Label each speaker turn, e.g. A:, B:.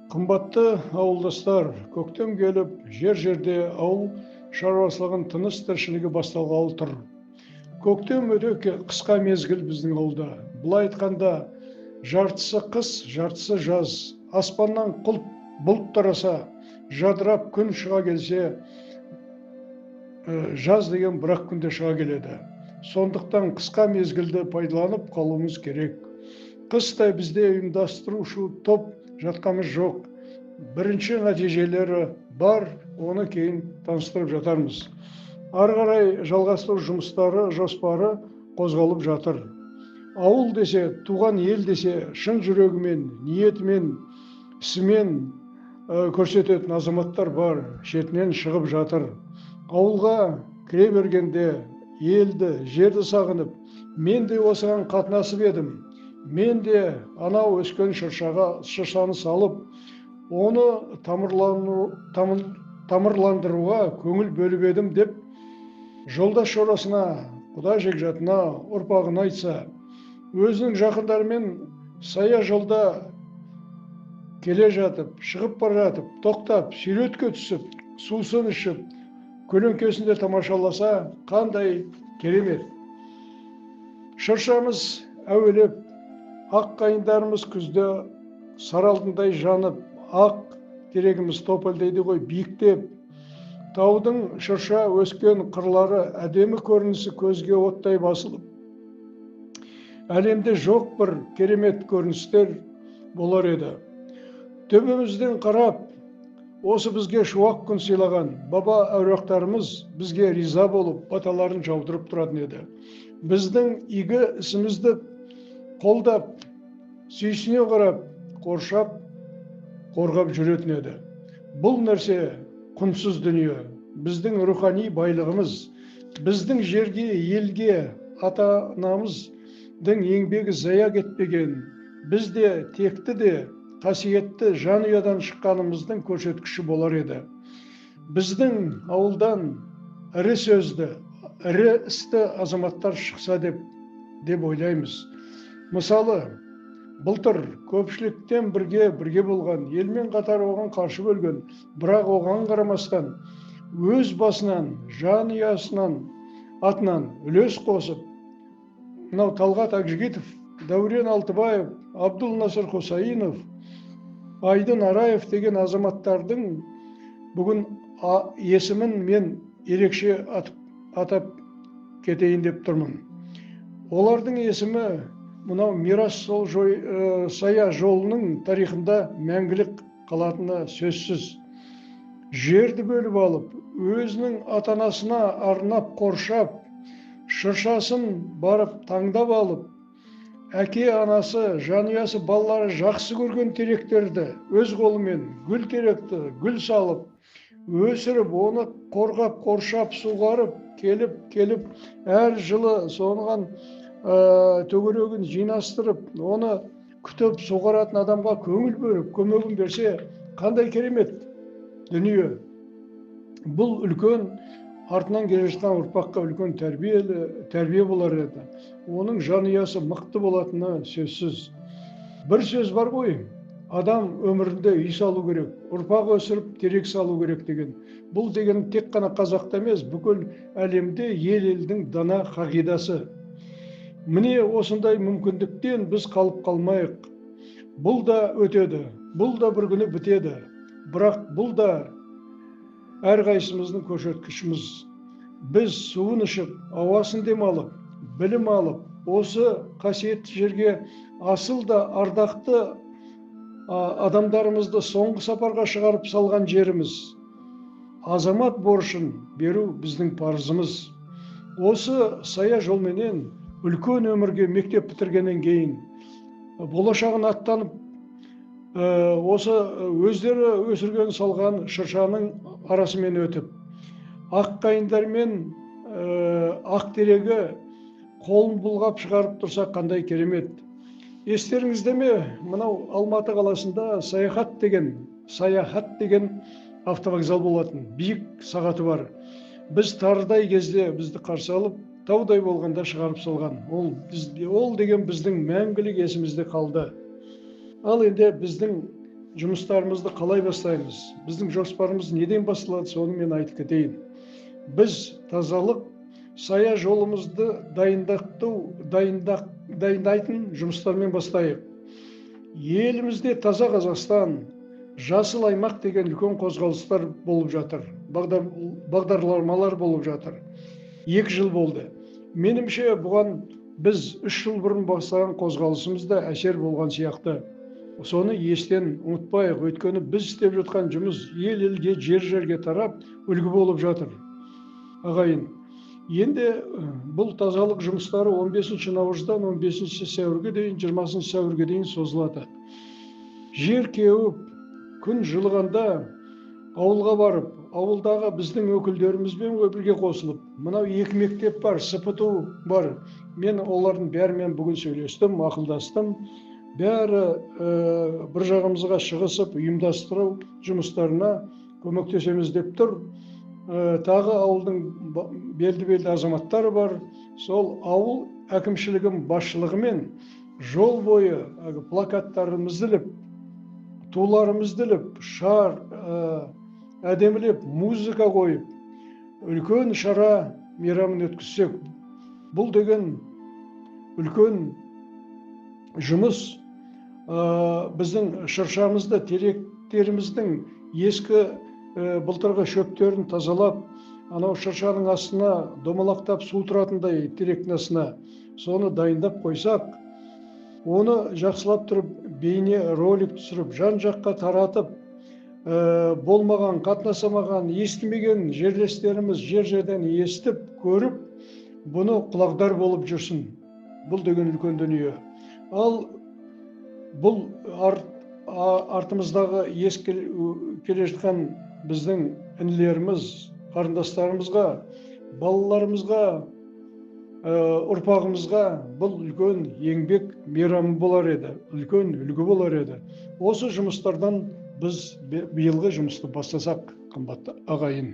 A: Қымбатты ауылдастар, көктем келіп, жер-жерде ауыл шаруашылығын тыныс тіршілігі басталғалы тұр. Көктем өте қысқа мезгіл біздің ауылда. Былай айтқанда, жартысы қыс, жартысы жаз. Аспаннан бұлт тараса, жадырап күн шыға келсе, жаз деген бір-ақ күнде шыға келеді. Сондықтан қысқа мезгілді пайдаланып қалуымыз керек. Қыстай бізде ұйымдастырушы топ жатқамыз жоқ. Бірінші нәтижелері бар, оны кейін таныстырып жатармыз. Ары қарай жалғастыру жұмыстары жоспары қозғалып жатыр. Ауыл десе, туған ел десе, шын жүрегімен, ниетімен, ісімен көрсететін азаматтар бар, шетінен шығып жатыр. Ауылға кіре бергенде елді, жерді сағынып, мен де осыған қатынасып едім. Мен де анау өскен шыршаны салып, оны тамырландыруға көңіл бөліп едім деп, жолдас жорасына, құда жекжатына, ұрпағына айтса, өзінің жақындарымен сая жолда келе жатып, шығып бара жатып, тоқтап, суретке түсіп, сусын ішіп, көлеңкесінде тамашаласа, қандай керемет. Шыршамыз әуелеп, ақ қайындарымыз күзде саралтындай жанып, ақ терегіміз топылдайды ғой биіктеп, таудың шырша өскен қырлары әдемі көрінісі көзге оттай басылып, әлемде жоқ бір керемет көріністер болар еді. Төбемізден қарап, осы бізге шуақ күн сыйлаған баба әруақтарымыз бізге риза болып, баталарын жаудырып тұратын еді. Біздің игі ісімізді қолдап, сүйсіне қарап, қоршап, қорғап жүретін еді. Бұл нәрсе құнсыз дүние, біздің рухани байлығымыз, біздің жерге, елге, ата-анамыздың еңбегі зая кетпеген, бізде текті де, қасиетті жан ұядан шыққанымыздың көрсеткіші болар еді. Біздің ауылдан ірі сөзді, ірі істі азаматтар шықса деп ойлаймыз. Мысалы, былтыр көпшіліктен бірге болған, елмен қатар оған қарсы бөлген, бірақ оған қарамастан, өз басынан, жан ұясынан, атынан үлес қосып, мынау Талғат Ақжігітов, Дәурен Алтыбаев, Абдул Насыр Хусайынов, Айдын Араев деген азаматтардың бүгін есімін мен ерекше атап кетейін деп тұрмын. Олардың есімі мынау мирас сая жолының тарихында мәңгілік қалатыны сөзсіз. Жерді бөліп алып, өзінің ата-анасына арнап қоршап, шыршасын барып таңдап алып, әке анасы, жанұясы, балалары жақсы көрген теректерді өз қолымен гүл теректі гүл салып, өсіріп, оны қорғап, қоршап, суғарып, келіп, әр жылы соныған төгерегін жинастырып, оны күтіп суғаратын адамға көңіл бөліп, көмегін берсе, қандай керемет дүние. Бұл үлкен артынан келе жатқан ұрпаққа үлкен тәрбие болар еді. Оның жанұясы мықты болатыны сөзсіз. Бір сөз бар ғой, адам өмірінде үй салу керек, ұрпақ өсіріп терек салу керек деген. Бұл деген тек қана қазақта емес, бүкіл әлемде елдің дана қағидасы. Міне осындай мүмкіндіктен біз қалып қалмайық. Бұл да өтеді, бұл да бір күні бітеді. Бірақ бұл да әрқайсымыздың көрсеткішіміз. Біз суын ішіп, ауасын демалып, білім алып, осы қасиетті жерге асыл да ардақты адамдарымызды соңғы сапарға шығарып салған жеріміз. Азамат борышын беру біздің парызымыз. Осы сая жолменен үлкен өмірге мектеп бітіргеннен кейін болашағын аттанып, осы өздері өсірген салған шыршаның арасымен өтіп, ақ қайындармен ақ терегі қолын бұлғап шығарып тұрса қандай керемет. Естеріңізде ме, мынау Алматы қаласында саяхат деген автовокзал болатын, биік сағаты бар. Біз тарыдай кезде бізді қарсы алып, таудай болғанда шығарып салған. Ол деген біздің мәңгілік есімізде қалды. Ал енді біздің жұмыстарымызды қалай бастаймыз? Біздің жоспарымыз неден басталады? Соны мен айтып кетейін. Біз тазалық сая жолымызды дайындайтын жұмыстармен бастайық. Елімізде таза Қазақстан, жасыл аймақ деген үлкен қозғалыстар болып жатыр. Бағдарламалар болып жатыр. 2 жыл болды. Менімше бұған біз 3 жыл бұрын бастаған қозғалысымызда әсер болған сияқты. Соны естен ұмытпайық, өйткені біз істеп жатқан жұмыс ел-елге, жер-жерге тарап үлгі болып жатыр. Ағайын, енді бұл тазалық жұмыстары 15 наурыздан 15 сәуірге дейін, 20 сәуірге дейін созылады. Жер кеуіп, күн жылығанда ауылға барып, ауылдағы біздің өкілдерімізбен бірге қосылып, мынау 2 мектеп бар, СПТУ бар. Мен олардың бәрімен бүгін сөйлестім, ақылдастым. Бәрі бір жағымызға шығысып, ұйымдастыру жұмыстарына көмектесеміз деп тұр. Тағы ауылдың белді азаматтары бар. Сол ауыл әкімшілігінің басшылығымен жол бойы плакаттарымызды іліп, туларымызды іліп, әдемілеп, музыка қойып, үлкен шара мейрамын өткізсек, бұл деген үлкен жұмыс. Біздің шыршамызды, теректеріміздің ескі былтырғы шөптерін тазалап, анау шыршаның астына домалақтап су тұратындай теректің астына соны дайындап қойсақ, оны жақсылап тұрып, бейне ролик түсіріп, жан жаққа таратып, болмаған, қатынасамаған, естімеген жерлестеріміз жер-жерден естіп, көріп, бұны құлағдар болып жүрсін. Бұл деген үлкен дүние. Ал бұл артымыздағы келе жатқан біздің інілеріміз, қарындастарымызға, балаларымызға, ұрпағымызға бұл үлкен еңбек мейрамы болар еді, үлкен үлгі болар еді. Осы жұмыстардан біз биылғы жұмысты бастасақ, қымбатты ағайын.